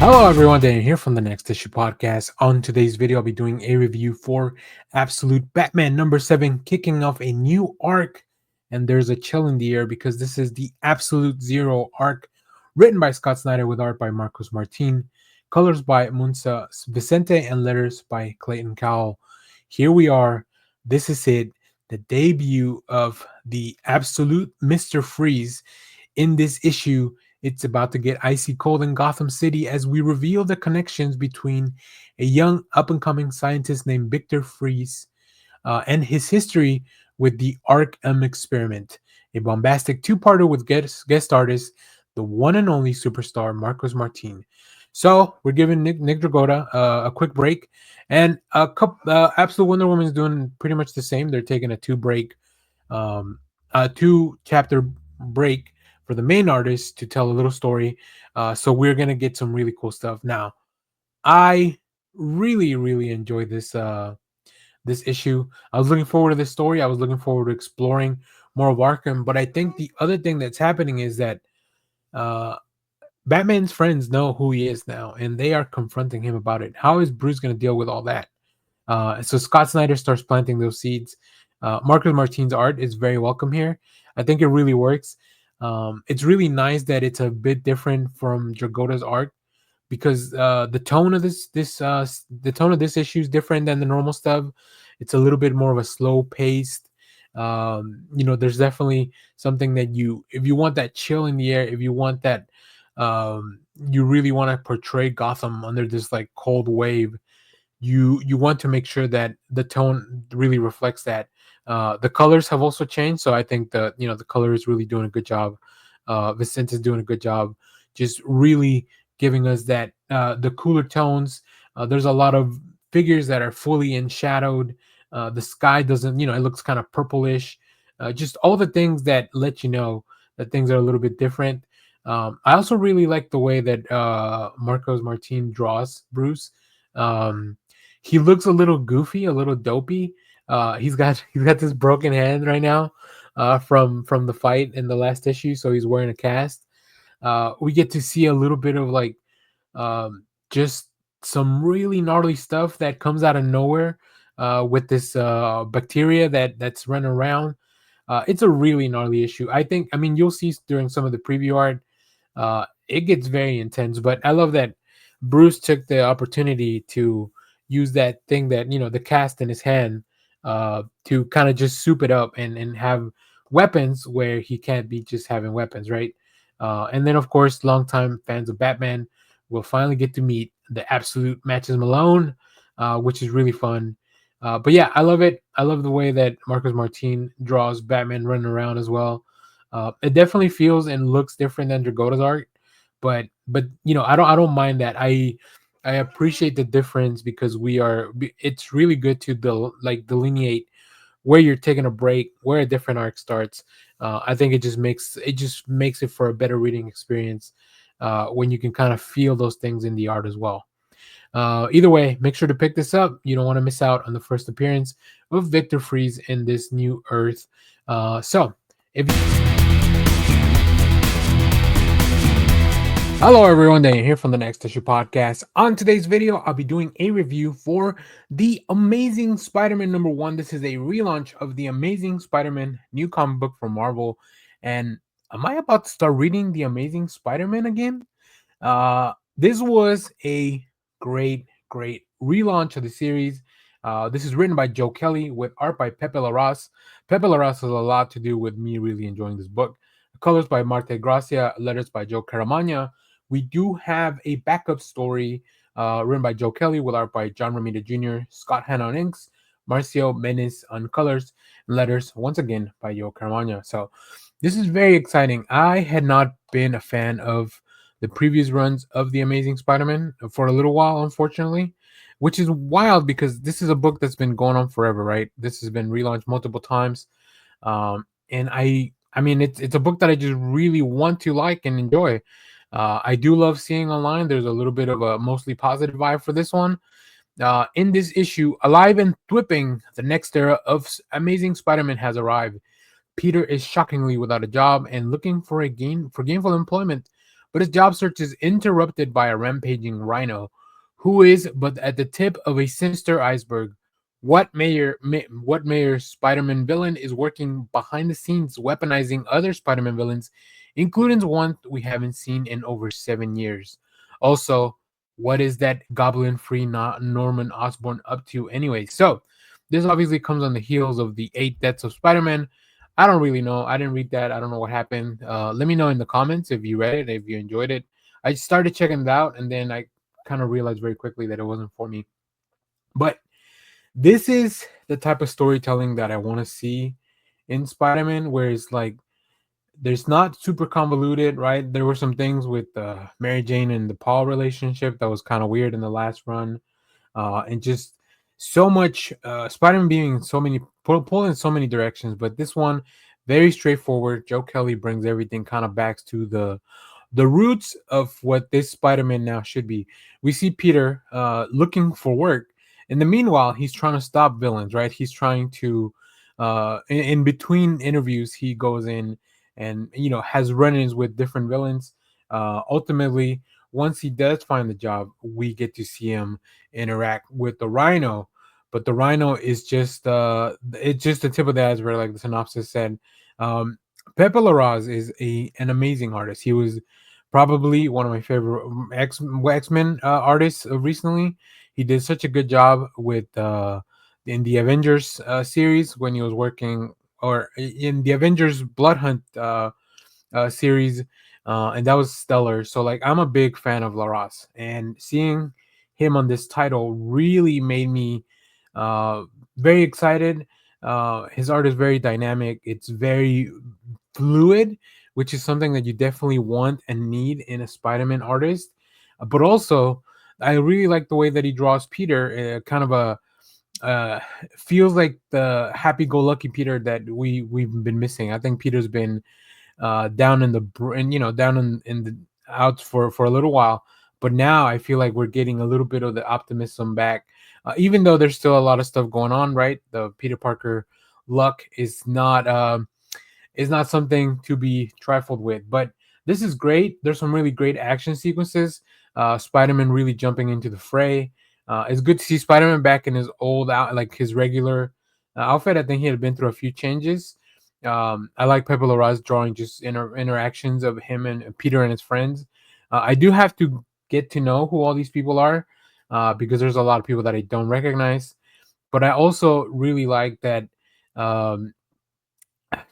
Hello everyone, Daniel here from the Next Issue Podcast. On today's video, I'll be doing a review for Absolute Batman number 7, kicking off a new arc. And there's a chill in the air because this is the Absolute Zero arc, written by Scott Snyder with art by Marcos Martin, colors by Munsa Vicente, and letters by Clayton Cowell. Here we are. This is it, the debut of the Absolute Mr. Freeze. In this issue, it's about to get icy cold in Gotham City as we reveal the connections between a young up and coming scientist named Victor Fries and his history with the Arc M experiment, a bombastic two-parter with guest artist, the one and only superstar Marcos Martin. So we're giving Nick Dragotta a quick break, and a couple. Absolute Wonder Woman is doing pretty much the same. They're taking a two chapter break for the main artist to tell a little story. So we're gonna get some really cool stuff. Now, I really enjoyed this issue. I was looking forward to this story. I was looking forward to exploring more of Arkham. But I think the other thing that's happening is that uh, Batman's friends know who he is now, and they are confronting him about it. How is Bruce going to deal with all that? So Scott Snyder starts planting those seeds. Marcus Martin's art is very welcome here. I think it really works. It's really nice that it's a bit different from Dragota's art because the tone of this issue is different than the normal stuff. It's a little bit more of a slow paced. There's definitely something that if you want that chill in the air, if you want that, you really want to portray Gotham under this like cold wave, you want to make sure that the tone really reflects that. The colors have also changed, so I think the color is really doing a good job. Vicente is doing a good job, just really giving us that the cooler tones. There's a lot of figures that are fully in shadowed. The sky doesn't, it looks kind of purplish. Just all the things that let you know that things are a little bit different. I also really like the way that Marcos Martin draws Bruce. Um, he looks a little goofy, a little dopey. He's got this broken hand right now from the fight in the last issue, so he's wearing a cast. We get to see a little bit of like just some really gnarly stuff that comes out of nowhere with this bacteria that's running around. It's a really gnarly issue. I mean, you'll see during some of the preview art, it gets very intense. But I love that Bruce took the opportunity to use that thing that the cast in his hand to kind of just soup it up and have weapons where he can't be just having weapons, right? And then, of course, longtime fans of Batman will finally get to meet the absolute Matches Malone, which is really fun. But yeah, I love it. I love the way that Marcus Martin draws Batman running around as well. It definitely feels and looks different than Dragota's art, but I don't mind that. I appreciate the difference because it's really good to delineate where you're taking a break, where a different arc starts. I think it just makes it for a better reading experience when you can kind of feel those things in the art as well. Either way, make sure to pick this up. You don't want to miss out on the first appearance of Victor Freeze in this new Earth. So, if Hello everyone, Daniel here from the Next Issue Podcast. On today's video, I'll be doing a review for The Amazing Spider-Man number 1. This is a relaunch of The Amazing Spider-Man new comic book from Marvel. And am I about to start reading The Amazing Spider-Man again? This was a great relaunch of the series. This is written by Joe Kelly with art by Pepe Larraz. Pepe Larraz has a lot to do with me really enjoying this book. Colors by Marte Gracia, letters by Joe Caramagna. We do have a backup story written by Joe Kelly with art by John Romita Jr., Scott Hanna on inks, Marcio Menes on colors, and letters once again by Joe Caramagna. So this is very exciting. I had not been a fan of the previous runs of The Amazing Spider-Man for a little while, unfortunately, which is wild because this is a book that's been going on forever, right? This has been relaunched multiple times. And I mean, it's a book that I just really want to like and enjoy. I do love seeing online. There's a little bit of a mostly positive vibe for this one. In this issue, alive and thwipping, the next era of Amazing Spider-Man has arrived. Peter is shockingly without a job and looking for gainful employment, but his job search is interrupted by a rampaging rhino who is but at the tip of a sinister iceberg. What mayor Spider-Man villain is working behind the scenes weaponizing other Spider-Man villains, including one we haven't seen in over 7 years? Also, what is that goblin-free Norman Osborn up to anyway? So, this obviously comes on the heels of the 8 deaths of Spider-Man. I don't really know. I didn't read that. I don't know what happened. Let me know in the comments if you read it, if you enjoyed it. I started checking it out, and then I kind of realized very quickly that it wasn't for me. But this is the type of storytelling that I want to see in Spider-Man, where it's like there's not super convoluted, right? There were some things with Mary Jane and the Paul relationship that was kind of weird in the last run, and just so much Spider-Man being in so many pull in so many directions. But this one, very straightforward. Joe Kelly brings everything kind of back to the roots of what this Spider-Man now should be. We see Peter looking for work. In the meanwhile, he's trying to stop villains, right? He's trying to, in between interviews, he goes in and has run-ins with different villains. Ultimately, once he does find the job, we get to see him interact with the Rhino. But the Rhino is just it's just the tip of the iceberg, like the synopsis said. Um, Pepe Larraz is an amazing artist. He was probably one of my favorite X-Men artists recently. He did such a good job with in the Avengers series when he was working, or in the Avengers Blood Hunt series, and that was stellar. So like I'm a big fan of Larraz, and seeing him on this title really made me uh, very excited. His art is very dynamic. It's very fluid, which is something that you definitely want and need in a Spider-Man artist. But also, I really like the way that he draws Peter, kind of a uh, feels like the happy-go-lucky Peter that we've been missing. I think Peter's been down in the and down in the outs for a little while, but now I feel like we're getting a little bit of the optimism back. Even though there's still a lot of stuff going on, right? The Peter Parker luck is not something to be trifled with. But this is great. There's some really great action sequences. Spider-Man really jumping into the fray. It's good to see Spider-Man back in his old out, like his regular outfit. I think he had been through a few changes. I like Pepe Larraz drawing just interactions of him and Peter and his friends. I do have to get to know who all these people are because there's a lot of people that I don't recognize. But I also really like that um,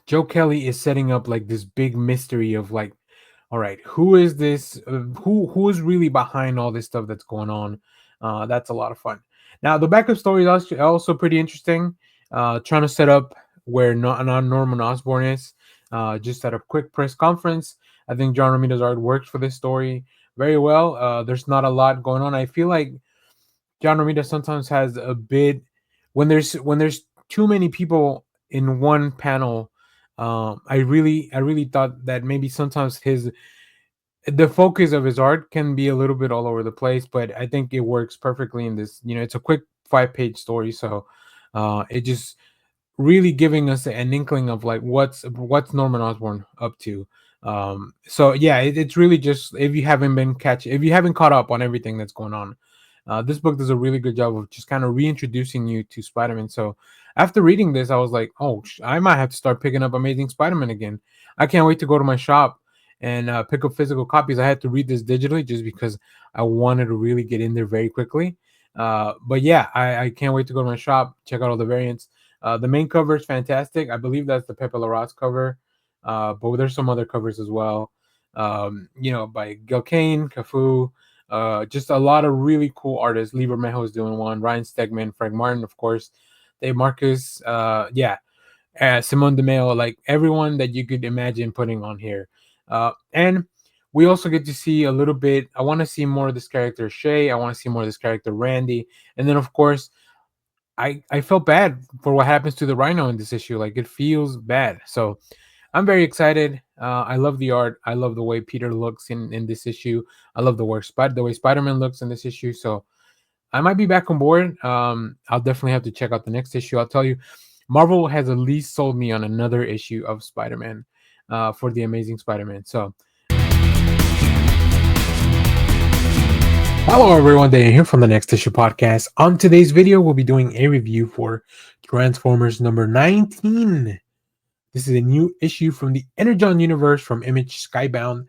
Joe Kelly is setting up like this big mystery of like, all right, who is this? Who is really behind all this stuff that's going on? That's a lot of fun. Now the backup story is also pretty interesting. Trying to set up where not Norman Osborn is. Just at a quick press conference, I think John Romita's art works for this story very well. There's not a lot going on. I feel like John Romita sometimes has a bit when there's too many people in one panel. I really thought that maybe sometimes his the focus of his art can be a little bit all over the place, but I think it works perfectly in this. It's a quick 5-page story, so it just really giving us an inkling of like what's Norman Osborn up to. So yeah, it's really just if you haven't caught up on everything that's going on, this book does a really good job of just kind of reintroducing you to Spider-Man. So after reading this, I was like, oh, I might have to start picking up Amazing Spider-Man again. I can't wait to go to my shop and pick up physical copies. I had to read this digitally just because I wanted to really get in there very quickly. But yeah, I can't wait to go to my shop, check out all the variants. The main cover is fantastic. I believe that's the Pepe Larraz cover, but there's some other covers as well. By Gil Kane, Cafu, just a lot of really cool artists. Lee Bermejo is doing one. Ryan Stegman, Frank Martin, of course, Dave Marcus. Simone DeMeo, like everyone that you could imagine putting on here. And we also get to see a little bit. I want to see more of this character Shay. I want to see more of this character Randy. And then, of course, I felt bad for what happens to the Rhino in this issue. Like it feels bad. So I'm very excited. I love the art. I love the way Peter looks in this issue. I love the way Spider-Man looks in this issue. So I might be back on board. I'll definitely have to check out the next issue. I'll tell you, Marvel has at least sold me on another issue of Spider-Man for the Amazing Spider-Man. So Hello everyone, Dan here from the Next Issue Podcast. On today's video, we'll be doing a review for Transformers number 19. This is a new issue from the Energon universe from Image Skybound.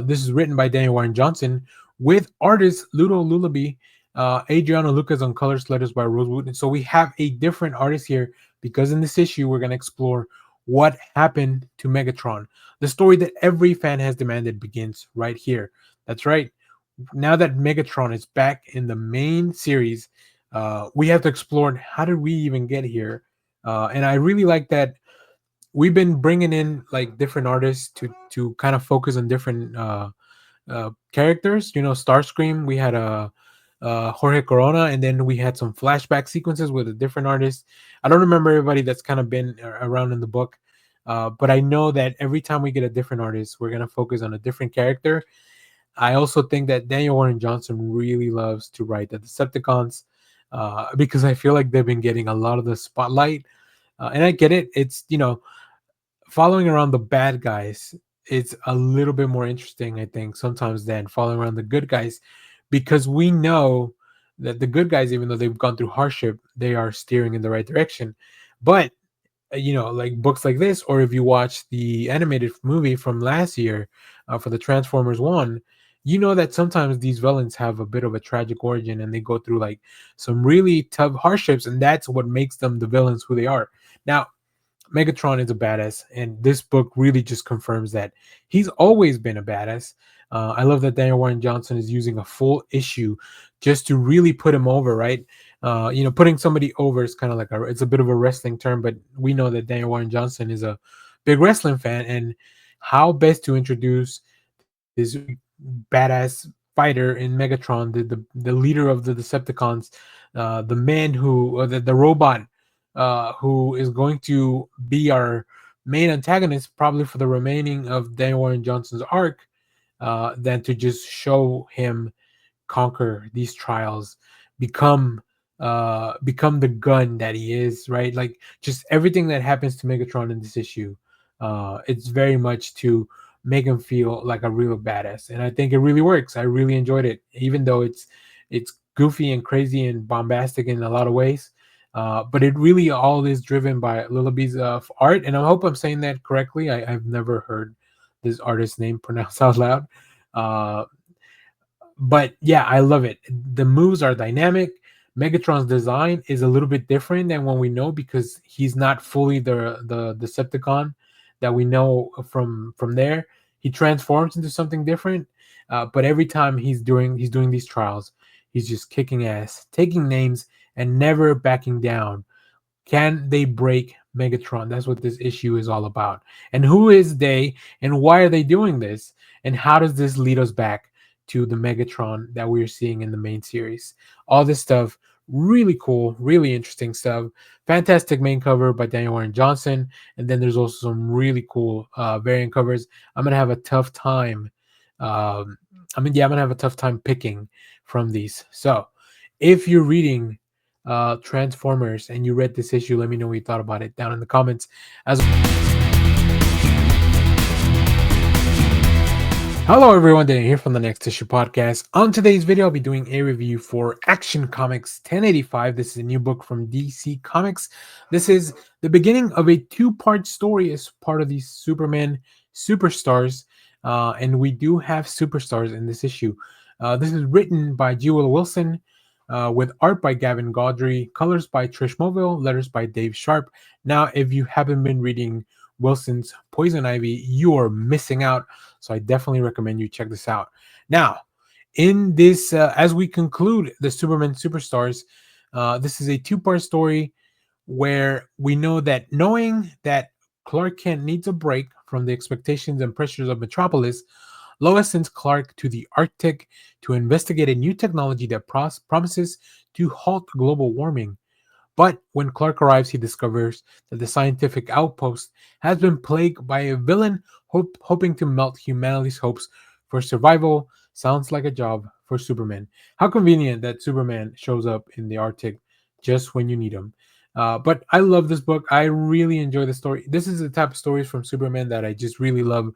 This is written by Daniel Warren Johnson with artist Ludo Lullaby, Adriano Lucas on colors, letters by Rosewood. And so we have a different artist here because in this issue, we're going to explore what happened to Megatron. The story that every fan has demanded begins right here. That's right. Now that Megatron is back in the main series, we have to explore how did we even get here. And I really like that we've been bringing in like different artists to kind of focus on different characters. You know, Starscream, we had a Jorge Corona, and then we had some flashback sequences with a different artist. I don't remember everybody that's kind of been around in the book, but I know that every time we get a different artist, we're gonna focus on a different character. I also think that Daniel Warren Johnson really loves to write the Decepticons because I feel like they've been getting a lot of the spotlight. And I get it. It's, following around the bad guys, it's a little bit more interesting, I think, sometimes than following around the good guys because we know that the good guys, even though they've gone through hardship, they are steering in the right direction. But like books like this, or if you watch the animated movie from last year for the Transformers one, you know that sometimes these villains have a bit of a tragic origin and they go through like some really tough hardships, and that's what makes them the villains who they are. Now, Megatron is a badass, and this book really just confirms that he's always been a badass. I love that Daniel Warren Johnson is using a full issue just to really put him over, right? Putting somebody over is kind of like it's a bit of a wrestling term, but we know that Daniel Warren Johnson is a big wrestling fan, and how best to introduce this badass fighter in Megatron, the leader of the Decepticons, the man who, the robot who is going to be our main antagonist probably for the remaining of Daniel Warren Johnson's arc, than to just show him conquer these trials, become become the gun that he is, right? Like just everything that happens to Megatron in this issue, it's very much to make him feel like a real badass, and I think it really works. I really enjoyed it, even though it's goofy and crazy and bombastic in a lot of ways. But it really all is driven by Lillaby's art, and I hope I'm saying that correctly. I've never heard this artist's name pronounced out loud. Uh, but yeah, I love it. The moves are dynamic. Megatron's design is a little bit different than what we know because he's not fully the Decepticon that we know from there. He transforms into something different, but every time he's doing these trials, he's just kicking ass, taking names, and never backing down. Can they break Megatron? That's what this issue is all about. And who is they, and why are they doing this? And how does this lead us back to the Megatron that we're seeing in the main series? All this stuff, really cool, really interesting stuff. Fantastic main cover by Daniel Warren Johnson. And then there's also some really cool variant covers. I'm going to have a tough time. I'm going to have a tough time picking from these. So if you're reading Transformers and you read this issue, let me know what you thought about it down in the comments. As Hello everyone, Dan here from the Next Issue Podcast. On today's video, I'll be doing a review for Action Comics 1085. This is a new book from DC Comics. This is the beginning of a two-part story as part of the Superman Superstars. And we do have superstars in this issue. This is written by Jewel Wilson, with art by Gavin Gaudry, colors by Trish Mobile, letters by Dave Sharp. Now, if you haven't been reading Wilson's Poison Ivy, you are missing out. So I definitely recommend you check this out. Now, in this, as we conclude the Superman Superstars, this is a two-part story where we know that knowing that Clark Kent needs a break from the expectations and pressures of Metropolis, Lois sends Clark to the Arctic to investigate a new technology that promises to halt global warming. But when Clark arrives, he discovers that the scientific outpost has been plagued by a villain hoping to melt humanity's hopes for survival. Sounds like a job for Superman. How convenient that Superman shows up in the Arctic just when you need him. But I love this book. I really enjoy the story. This is the type of stories from Superman that I just really love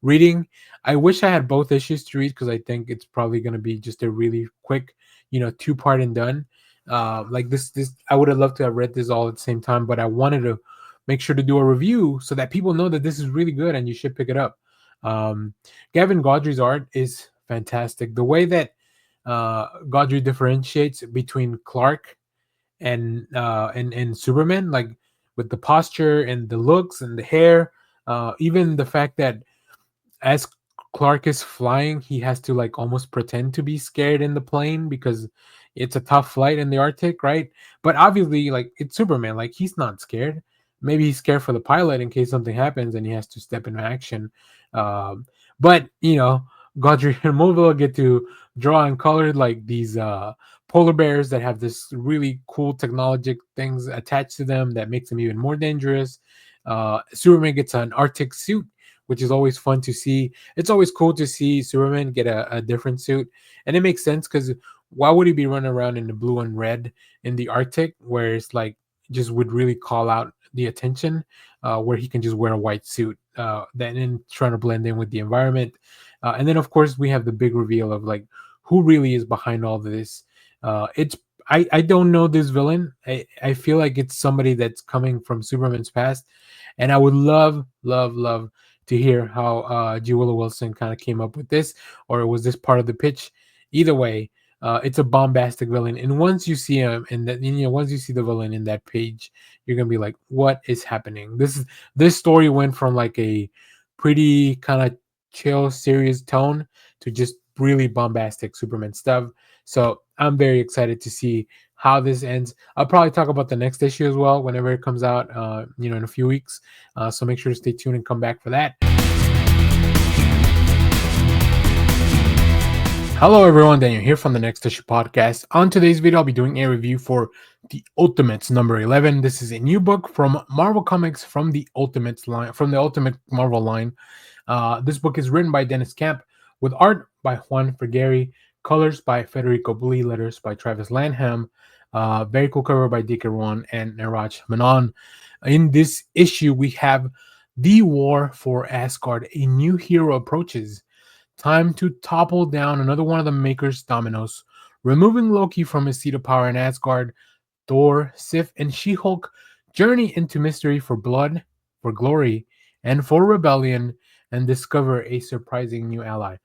reading. I wish I had both issues to read because I think it's probably going to be just a really quick, two-part and done. Like this, I would have loved to have read this all at the same time, but I wanted to make sure to do a review so that people know that this is really good and you should pick it up. Um, Gavin Godry's art is fantastic. The way that Godry differentiates between Clark and Superman, like with the posture and the looks and the hair, even the fact that as Clark is flying, he has to like almost pretend to be scared in the plane because it's a tough flight in the Arctic, right? But obviously, like it's Superman, like he's not scared. Maybe he's scared for the pilot in case something happens and he has to step into action. Um, but Godry and Moville get to draw and color like these polar bears that have this really cool technologic things attached to them that makes them even more dangerous. Superman gets an Arctic suit, which is always fun to see. It's always cool to see Superman get a different suit. And it makes sense because why would he be running around in the blue and red in the Arctic where it's like just would really call out the attention, where he can just wear a white suit, then and trying to blend in with the environment. And then, of course, we have the big reveal of like who really is behind all this. It's I don't know this villain. I feel like it's somebody that's coming from Superman's past. And I would love, love, love to hear how G. Willow Wilson kind of came up with this, or was this part of the pitch? Either way, it's a bombastic villain, and once you see him, and that once you see the villain in that page, you're gonna be like, "What is happening?" This story went from like a pretty kind of chill, serious tone to just really bombastic Superman stuff. So I'm very excited to see how this ends. I'll probably talk about the next issue as well whenever it comes out, in a few weeks. So make sure to stay tuned and come back for that. Hello, everyone. Daniel here from the Next Issue Podcast. On today's video, I'll be doing a review for The Ultimates number 11. This is a new book from Marvel Comics from the Ultimates line, from the Ultimate Marvel line. This book is written by Dennis Camp with art by Juan Frigeri, colors by Federico Buli, letters by Travis Lanham. Very cool cover by D.K. Rowan and Neeraj Menon. In this issue, we have The War for Asgard. A new hero approaches. Time to topple down another one of the Maker's dominoes. Removing Loki from his seat of power in Asgard, Thor, Sif, and She-Hulk journey into mystery for blood, for glory, and for rebellion, and discover a surprising new ally.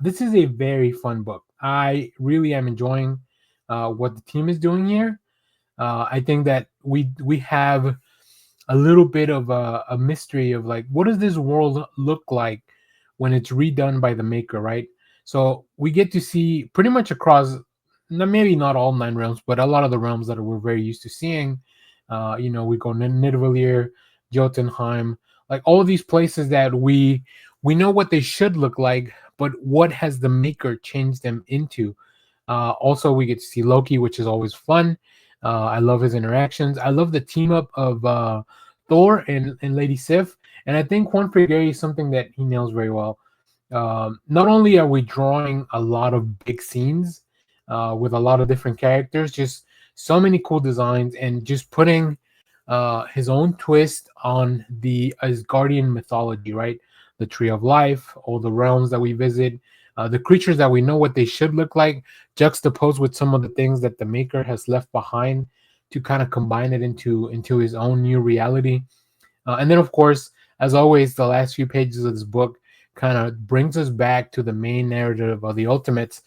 This is a very fun book. I really am enjoying what the team is doing here. I think that we have a little bit of a mystery of like, what does this world look like when it's redone by the maker, right? So we get to see pretty much across, maybe not all 9 realms, but a lot of the realms that we're very used to seeing. We go Nidavellir, Jotunheim, like all of these places that we know what they should look like, but what has the maker changed them into? Also, we get to see Loki, which is always fun. I love his interactions. I love the team up of Thor and Lady Sif. And I think Juan Frigeri is something that he nails very well. Not only are we drawing a lot of big scenes with a lot of different characters, just so many cool designs, and just putting his own twist on the Asgardian mythology, right? The Tree of Life, all the realms that we visit, the creatures that we know what they should look like, juxtaposed with some of the things that the maker has left behind to kind of combine it into his own new reality. And then, of course, as always, the last few pages of this book kind of brings us back to the main narrative of the Ultimates.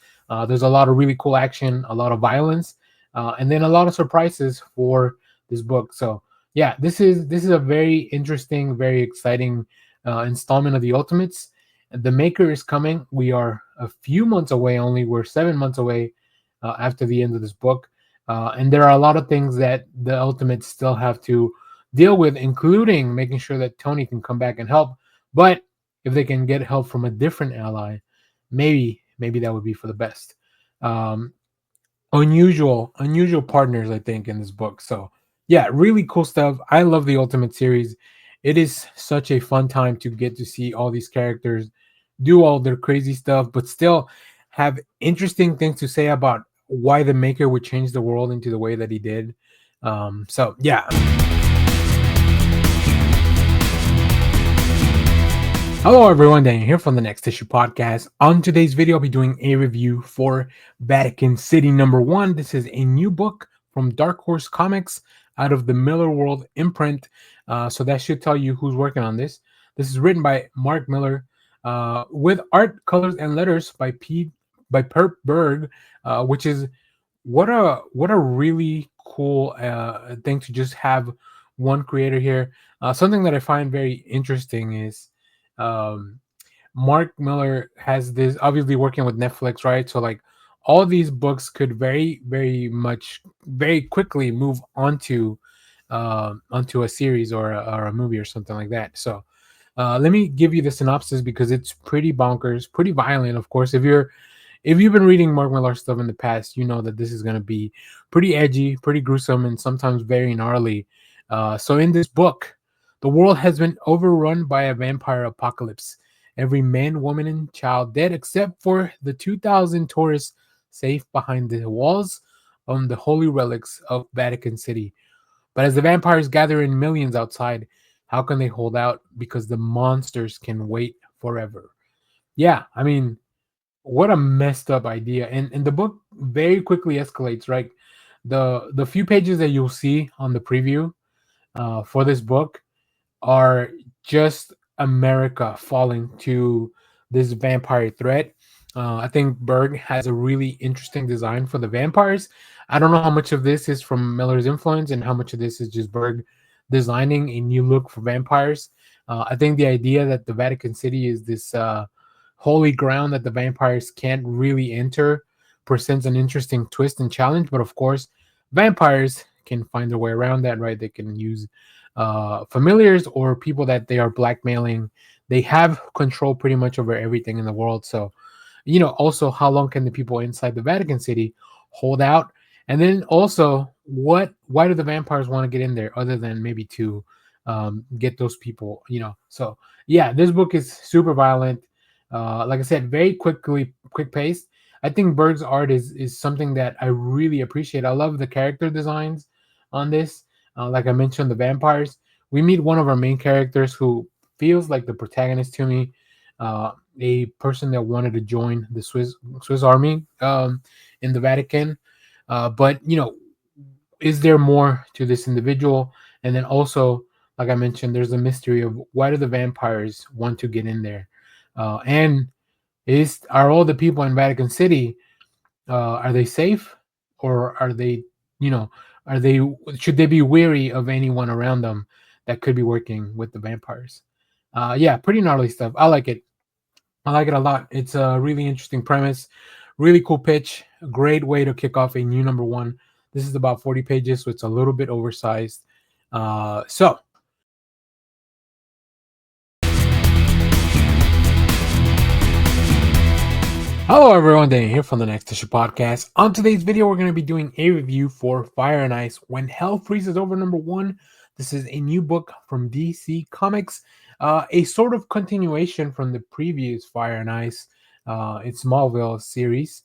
There's a lot of really cool action, a lot of violence, and then a lot of surprises for this book. So yeah, this is a very interesting, very exciting installment of the Ultimates. The maker is coming. We are a few months away only. We're 7 months away after the end of this book. And there are a lot of things that the Ultimates still have to deal with, including making sure that Tony can come back and help. But if they can get help from a different ally, maybe that would be for the best. Unusual partners, I think, in this book. So yeah, really cool stuff. I love the Ultimate series. It is such a fun time to get to see all these characters do all their crazy stuff, but still have interesting things to say about why the maker would change the world into the way that he did. So yeah. Hello everyone, Daniel here from the Next Issue Podcast. On today's video, I'll be doing a review for Vatican City #1. This is a new book from Dark Horse Comics out of the Miller World imprint. So that should tell you who's working on this. This is written by Mark Miller, with art, colors, and letters by Perp Berg, which is what a really cool thing to just have one creator here. Something that I find very interesting is um, Mark Miller has this, obviously working with Netflix, right? So like all these books could very much very quickly move onto a series or a movie or something like that. So let me give you the synopsis because it's pretty bonkers, pretty violent. Of course, if you've been reading Mark Millar stuff in the past, you know that this is going to be pretty edgy, pretty gruesome, and sometimes very gnarly. So, in this book, the world has been overrun by a vampire apocalypse. Every man, woman, and child dead except for the 2,000 tourists safe behind the walls on the holy relics of Vatican City. But as the vampires gather in millions outside, how can they hold out? Because the monsters can wait forever. Yeah, I mean, what a messed up idea. And the book very quickly escalates, right? The few pages that you'll see on the preview for this book are just America falling to this vampire threat. I think Berg has a really interesting design for the vampires. I don't know how much of this is from Miller's influence and how much of this is just Berg designing a new look for vampires. I think the idea that the Vatican City is this holy ground that the vampires can't really enter presents an interesting twist and challenge. But of course, vampires can find their way around that, right? They can use familiars or people that they are blackmailing. They have control pretty much over everything in the world. So, also how long can the people inside the Vatican City hold out? And then also, why do the vampires want to get in there other than maybe to get those people? So yeah, this book is super violent. Like I said, very quick paced. I think Berg's art is something that I really appreciate. I love the character designs on this. Like I mentioned, the vampires. We meet one of our main characters who feels like the protagonist to me, a person that wanted to join the Swiss Army in the Vatican. But is there more to this individual? And then also, like I mentioned, there's a mystery of why do the vampires want to get in there, and are all the people in Vatican City are they safe, or are they, you know, are they should they be wary of anyone around them that could be working with the vampires? Yeah, pretty gnarly stuff. I like it. I like it a lot. It's a really interesting premise, really cool pitch, a great way to kick off a new #1. This is about 40 pages, so it's a little bit oversized. So hello everyone, Daniel here from the Next Issue Podcast. On today's video, we're going to be doing a review for Fire and Ice When Hell Freezes Over #1. This is a new book from DC Comics, a sort of continuation from the previous Fire and Ice, it's Smallville series.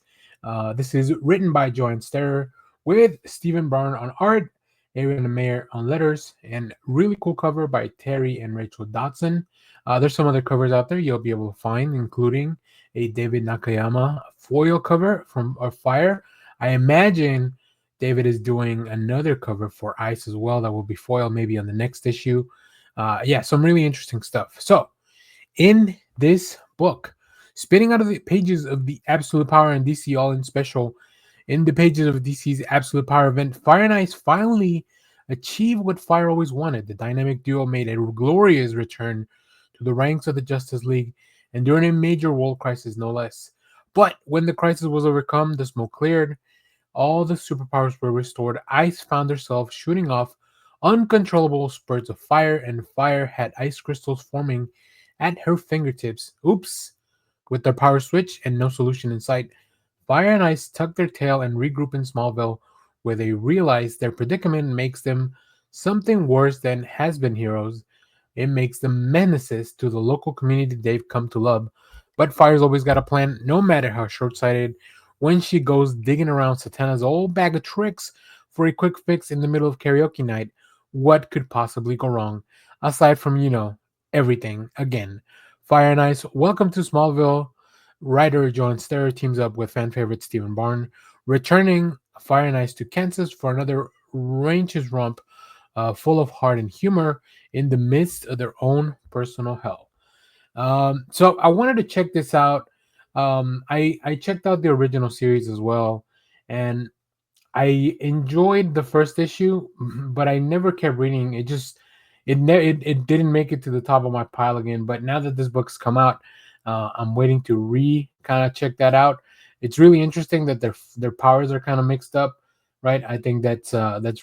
This is written by Joanne Sterer with Stephen Byrne on art, Ariana Mayer on letters, and really cool cover by Terry and Rachel Dotson. There's some other covers out there you'll be able to find, including a David Nakayama foil cover from Fire. I imagine David is doing another cover for Ice as well that will be foil maybe on the next issue. Yeah, some really interesting stuff. So, in this book, spinning out of the pages of the Absolute Power and DC All In Special, in the pages of DC's Absolute Power event, Fire and Ice finally achieved what Fire always wanted. The dynamic duo made a glorious return to the ranks of the Justice League and during a major world crisis, no less. But when the crisis was overcome, the smoke cleared, all the superpowers were restored. Ice found herself shooting off uncontrollable spurts of fire, and Fire had ice crystals forming at her fingertips. Oops! With their power switch and no solution in sight, Fire and Ice tuck their tail and regroup in Smallville, where they realize their predicament makes them something worse than has been heroes. It makes them menaces to the local community they've come to love. But Fire's always got a plan, no matter how short sighted. When she goes digging around Satana's old bag of tricks for a quick fix in the middle of karaoke night, what could possibly go wrong? Aside from, everything again. Fire and Ice, Welcome to Smallville. Writer John Sterrer teams up with fan favorite Stephen Barn, returning Fire and Ice to Kansas for another ranches romp full of heart and humor in the midst of their own personal hell. So I wanted to check this out. I checked out the original series as well, and I enjoyed the first issue, but I never kept reading. It didn't make it to the top of my pile again. But now that this book's come out, I'm waiting to kind of check that out. It's really interesting that their powers are kind of mixed up, right? I think that's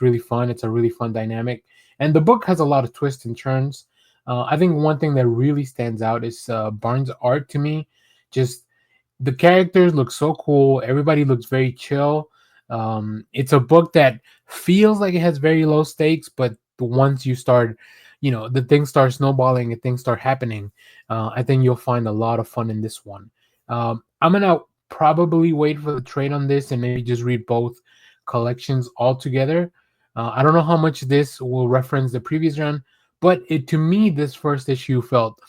really fun. It's a really fun dynamic, and the book has a lot of twists and turns. I think one thing that really stands out is Barnes' art to me. Just the characters look so cool. Everybody looks very chill. It's a book that feels like it has very low stakes, but once you start, the things start snowballing and things start happening, I think you'll find a lot of fun in this one. I'm gonna probably wait for the trade on this and maybe just read both collections all together. I don't know how much this will reference the previous run, but to me, this first issue felt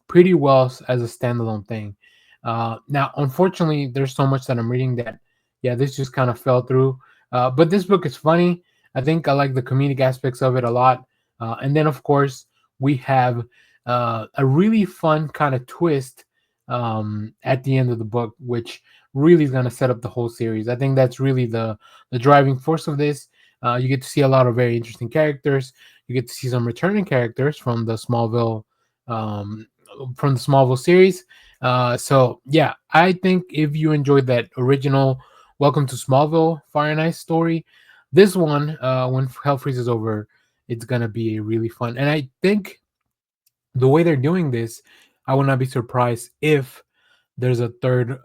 pretty well as a standalone thing. Now, unfortunately, there's so much that I'm reading that, yeah, this just kind of fell through. But this book is funny. I think I like the comedic aspects of it a lot. And then, of course, we have a really fun kind of twist at the end of the book, which really is going to set up the whole series. I think that's really the driving force of this. You get to see a lot of very interesting characters. You get to see some returning characters um, from the Smallville series. So yeah, I think if you enjoyed that original Welcome to Smallville Fire and Ice story, this one, when Hell Freezes Over, it's gonna be really fun. And I think the way they're doing this, I would not be surprised if there's a third,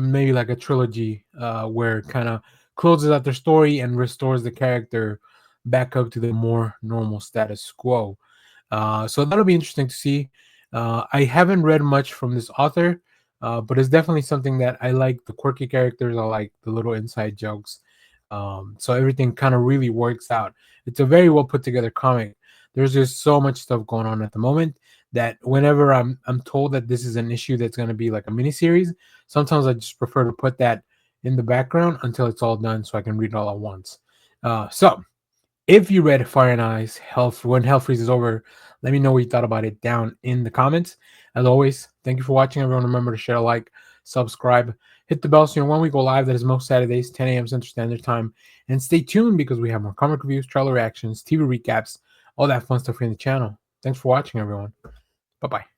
maybe like a trilogy, where it kind of closes out their story and restores the character back up to the more normal status quo. So that'll be interesting to see. I haven't read much from this author, but it's definitely something that I like. The quirky characters, I like the little inside jokes. So everything kind of really works out. It's a very well put together comic. There's just so much stuff going on at the moment that whenever I'm told that this is an issue that's going to be like a mini series, sometimes I just prefer to put that in the background until it's all done so I can read it all at once. So if you read Fire and Ice, when Hell Freezes Over, let me know what you thought about it down in the comments. As always, thank you for watching, everyone. Remember to share, like, subscribe, hit the bell so you know when we go live. That is most Saturdays, 10 a.m. Central Standard Time. And stay tuned because we have more comic reviews, trailer reactions, TV recaps, all that fun stuff here in the channel. Thanks for watching, everyone. Bye-bye.